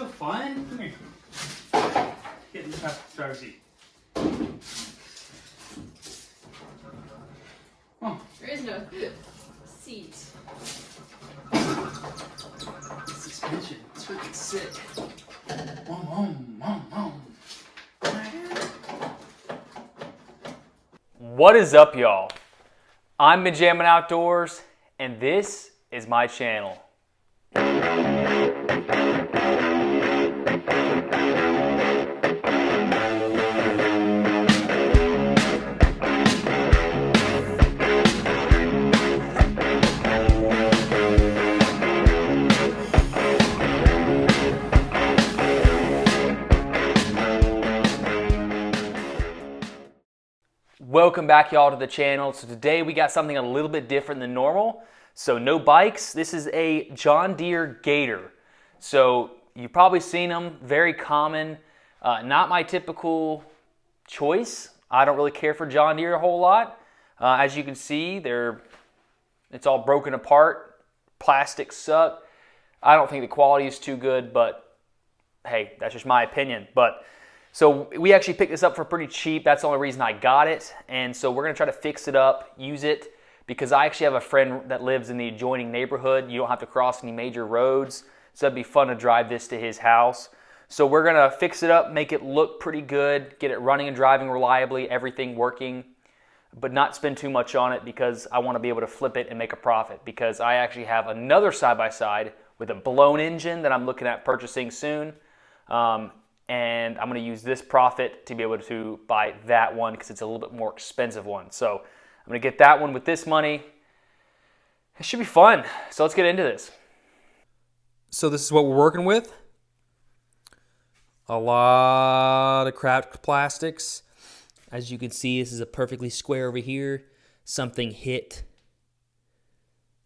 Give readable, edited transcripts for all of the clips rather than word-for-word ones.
so fun. Come here. Get in the driver's seat. Oh. There is no seat. Suspension. It's freaking sick. What is up, y'all? I'm Benjamin Outdoors, and this is my channel. Welcome back, y'all, to the channel. So today we got something a little bit different than normal. So no bikes. This is a John Deere Gator. So you've probably seen them, very common. Not my typical choice. I don't really care for John Deere a whole lot. As you can see, it's all broken apart. Plastics suck. I don't think the quality is too good, but hey, that's just my opinion. So we actually picked this up for pretty cheap. That's the only reason I got it. And so we're gonna try to fix it up, use it, because I actually have a friend that lives in the adjoining neighborhood. You don't have to cross any major roads. So it'd be fun to drive this to his house. So we're gonna fix it up, make it look pretty good, get it running and driving reliably, everything working, but not spend too much on it because I wanna be able to flip it and make a profit, because I actually have another side-by-side with a blown engine that I'm looking at purchasing soon. And I'm going to use this profit to be able to buy that one because it's a little bit more expensive one. So I'm going to get that one with this money. It should be fun. So let's get into this. So this is what we're working with. A lot of cracked plastics. As you can see, this is a perfectly square over here. Something hit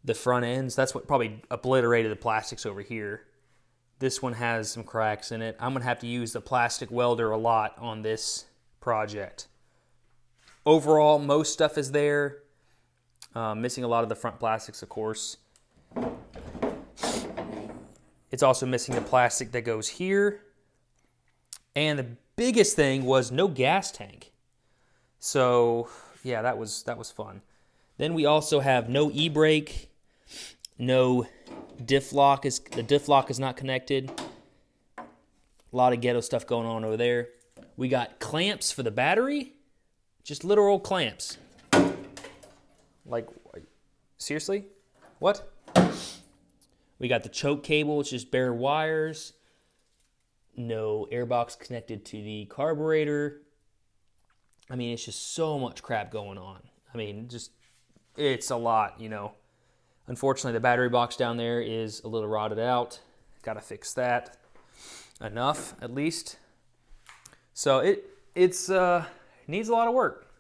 the front ends. That's what probably obliterated the plastics over here. This one has some cracks in it. I'm going to have to use the plastic welder a lot on this project. Overall, most stuff is there. Missing a lot of the front plastics, of course. It's also missing the plastic that goes here. And the biggest thing was no gas tank. So, yeah, that was fun. Then we also have no e-brake, no diff lock. The diff lock is not connected. A lot of ghetto stuff going on over there. We got clamps for the battery. Just literal clamps. Like, seriously? What? We got the choke cable, which is bare wires. No airbox connected to the carburetor. I mean, it's just so much crap going on. I mean, it's a lot, you know. Unfortunately, the battery box down there is a little rotted out. Got to fix that. Enough, at least. So it needs a lot of work.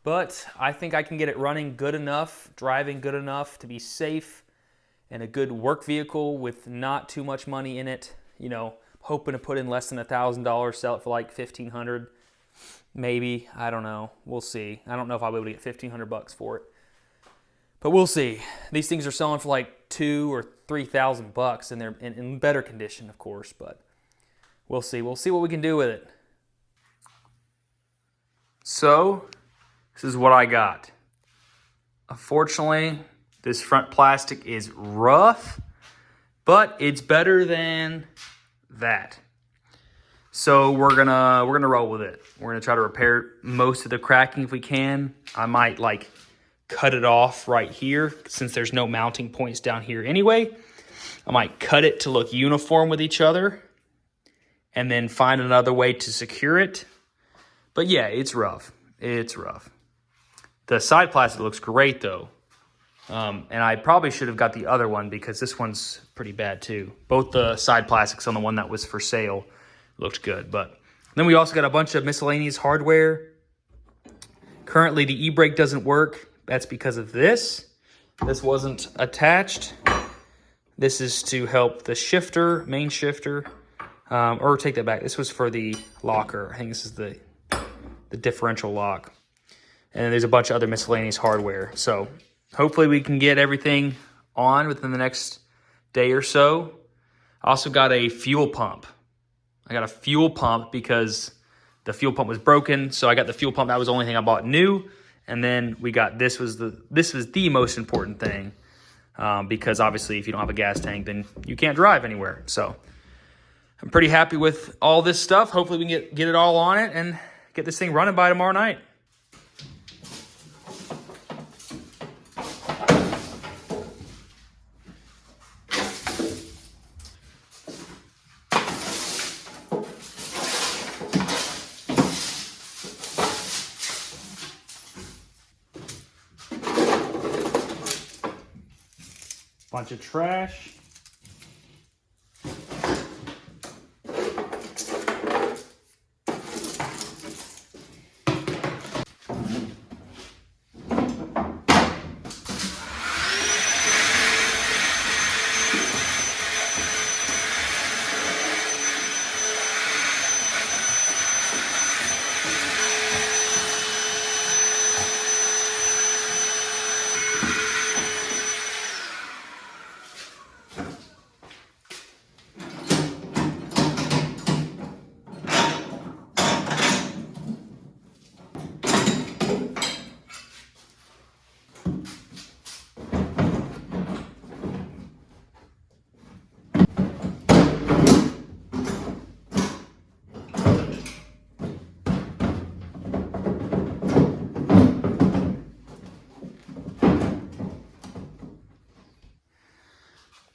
But I think I can get it running good enough, driving good enough to be safe, and a good work vehicle with not too much money in it. You know, hoping to put in less than $1,000, sell it for like $1,500, maybe. I don't know. We'll see. I don't know if I'll be able to get $1,500 for it. But we'll see. These things are selling for like $2,000 or $3,000, and they're in better condition, of course. But we'll see. We'll see what we can do with it. So this is what I got. Unfortunately, this front plastic is rough, but it's better than that. So we're gonna roll with it. We're gonna try to repair most of the cracking if we can. I might like cut it off right here since there's no mounting points down here anyway. I might cut it to look uniform with each other and then find another way to secure it. But yeah, it's rough. It's rough. The side plastic looks great though. And I probably should have got the other one because this one's pretty bad too. Both the side plastics on the one that was for sale looked good. But then we also got a bunch of miscellaneous hardware. Currently the e-brake doesn't work. That's because of this. This wasn't attached. This is to help the shifter, main shifter. Or take that back. This was for the locker. I think this is the differential lock. And then there's a bunch of other miscellaneous hardware. So hopefully we can get everything on within the next day or so. I also got a fuel pump. I got a fuel pump because the fuel pump was broken. So I got the fuel pump. That was the only thing I bought new. And then we got, this was the most important thing. Because obviously if you don't have a gas tank, then you can't drive anywhere. So I'm pretty happy with all this stuff. Hopefully we can get it all on it and get this thing running by tomorrow night. Bunch of trash.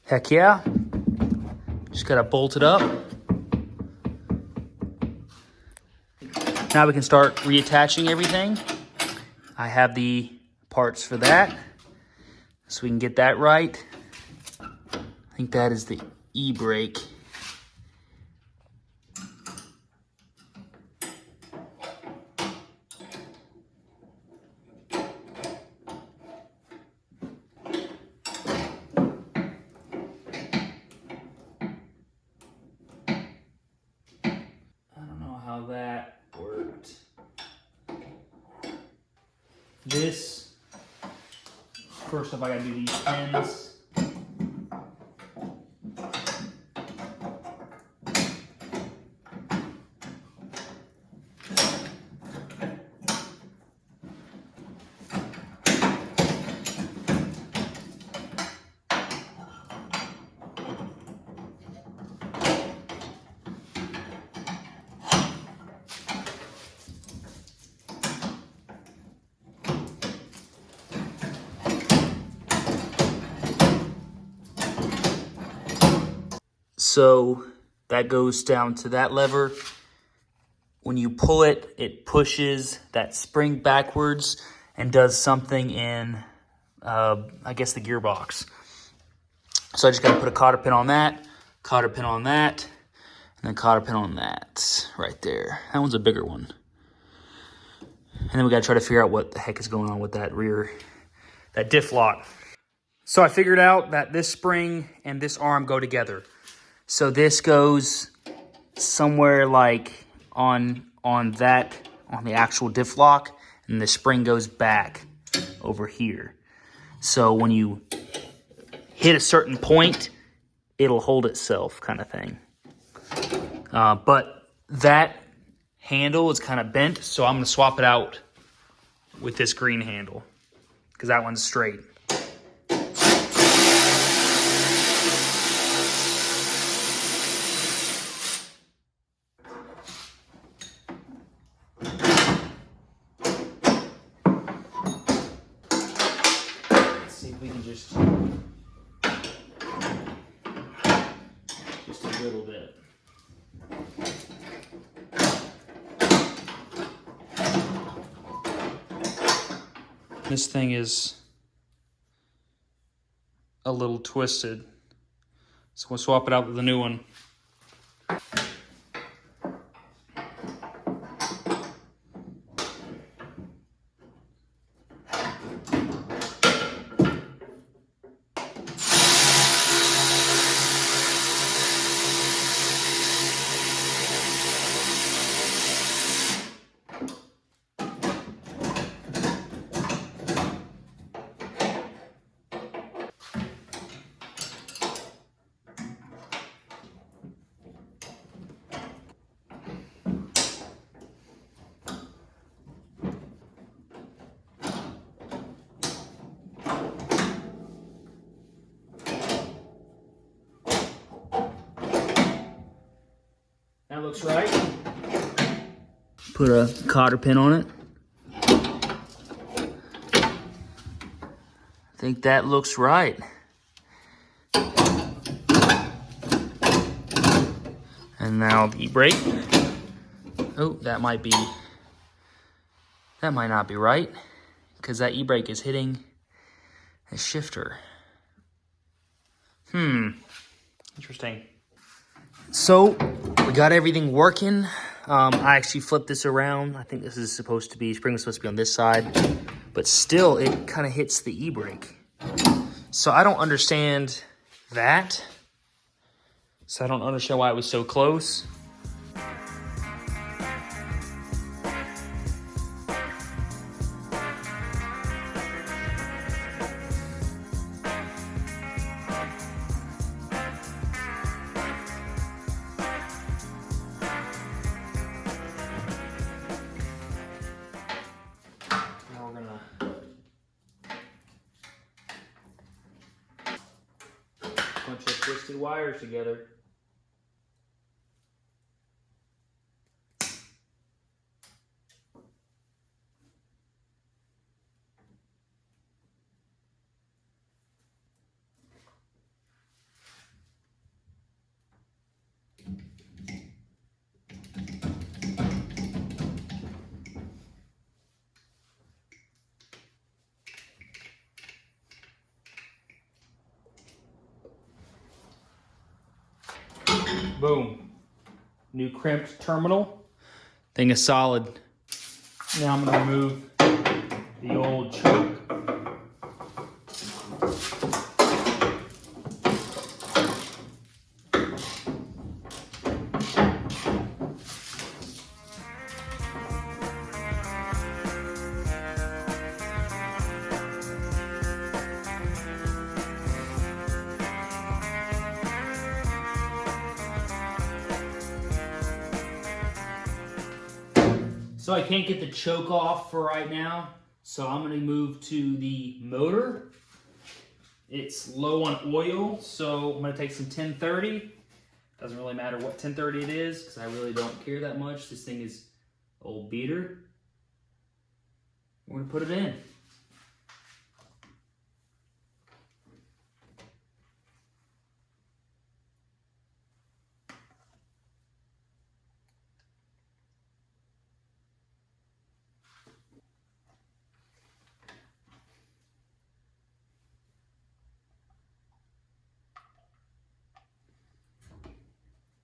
Heck yeah. Just gotta bolt it up. Now we can start reattaching everything. I have the parts for that, so we can get that right. I think that is the e-brake. How that worked. This, first off, I gotta do these pins. So that goes down to that lever. When you pull it, it pushes that spring backwards and does something in, I guess, the gearbox. So I just got to put a cotter pin on that, cotter pin on that, and then cotter pin on that right there. That one's a bigger one. And then we got to try to figure out what the heck is going on with that that diff lock. So I figured out that this spring and this arm go together. So this goes somewhere like on the actual diff lock, and the spring goes back over here. So when you hit a certain point, it'll hold itself, kind of thing. But that handle is kind of bent, so I'm gonna swap it out with this green handle because that one's straight. We can just a little bit. This thing is a little twisted, so we'll swap it out with the new one. That looks right. Put a cotter pin on it. I think that looks right. And now the brake. Oh, that might not be right, because that e-brake is hitting a shifter. Interesting. So we got everything working. I actually flipped this around. I think this is supposed to be, spring was supposed to be on this side, but still it kind of hits the e-brake. So I don't understand that. So I don't understand why it was so close. Now we're gonna bunch of twisted wires together. Boom. New crimped terminal. Thing is solid. Now I'm gonna remove the old choke. So I can't get the choke off for right now, so I'm gonna move to the motor. It's low on oil, so I'm gonna take some 1030. Doesn't really matter what 1030 it is, because I really don't care that much. This thing is old beater. We're gonna put it in.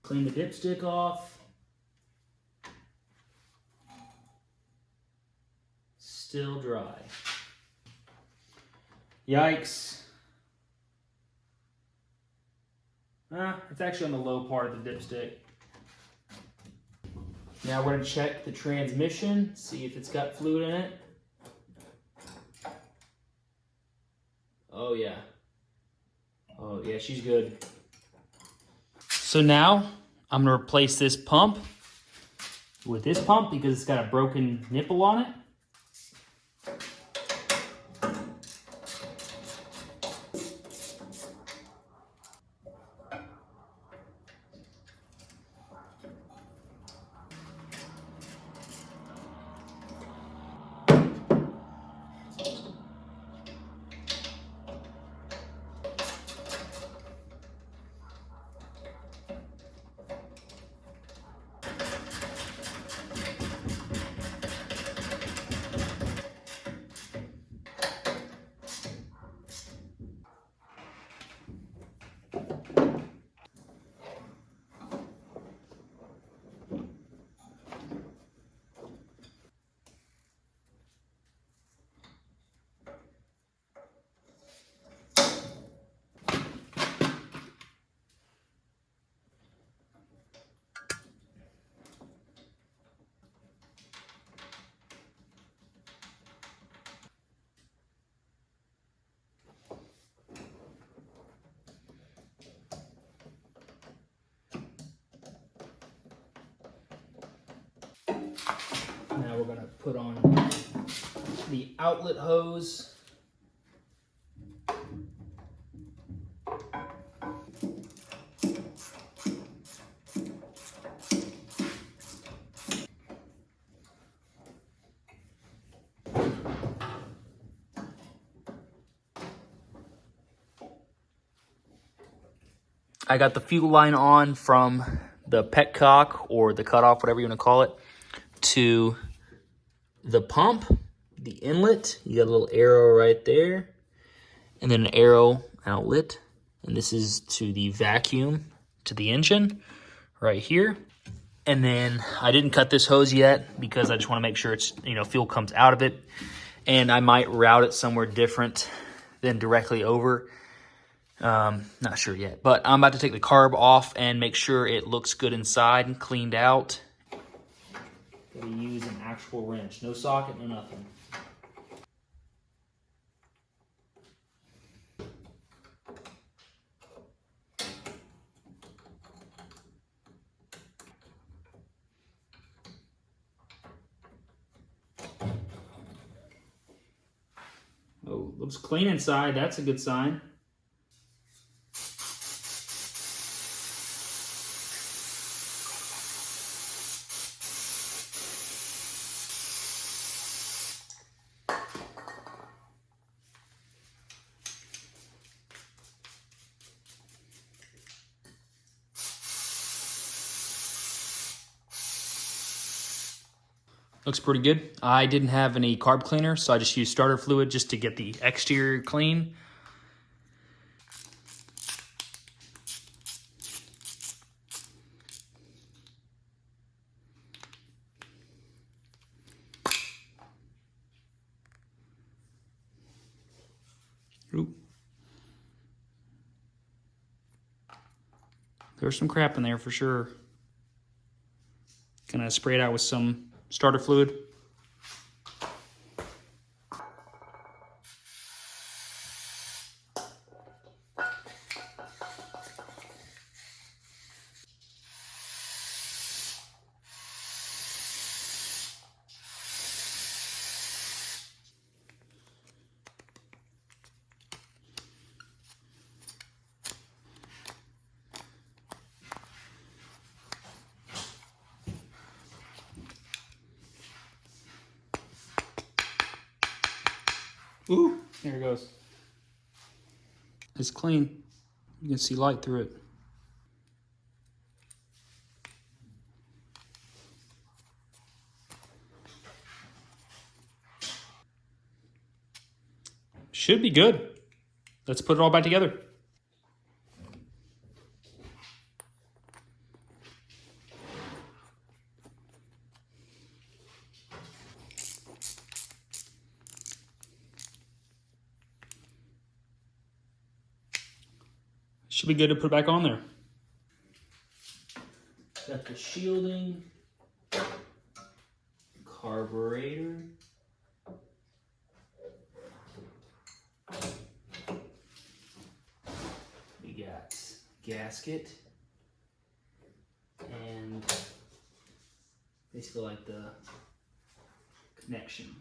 Clean the dipstick off. Still dry. Yikes. It's actually on the low part of the dipstick. Now we're gonna check the transmission, see if it's got fluid in it. Oh yeah. Oh yeah, she's good. So now I'm gonna replace this pump with this pump because it's got a broken nipple on it. Now we're gonna put on the outlet hose. I got the fuel line on from the petcock or the cutoff, whatever you want to call it, to the pump, the inlet. You got a little arrow right there, and then an arrow outlet. And this is to the vacuum to the engine right here. And then I didn't cut this hose yet because I just want to make sure it's, fuel comes out of it. And I might route it somewhere different than directly over. Not sure yet, but I'm about to take the carb off and make sure it looks good inside and cleaned out. Gotta use an actual wrench, no socket, no nothing. Oh, looks clean inside. That's a good sign. Looks pretty good. I didn't have any carb cleaner, so I just used starter fluid just to get the exterior clean. Oop. There's some crap in there for sure. Gonna spray it out with some starter fluid. Ooh, there it goes. It's clean. You can see light through it. Should be good. Let's put it all back together. Should be good to put back on there. Got the shielding, carburetor, we got gasket, and basically like the connection.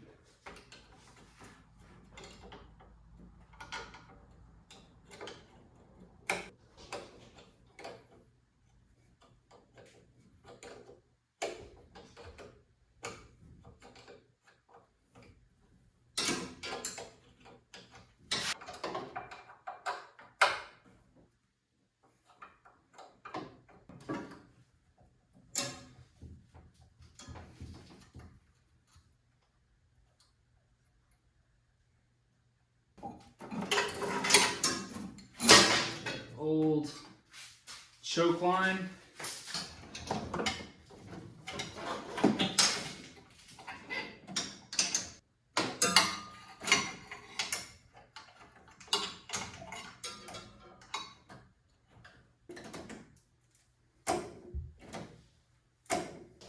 Old choke line.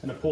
Gonna pull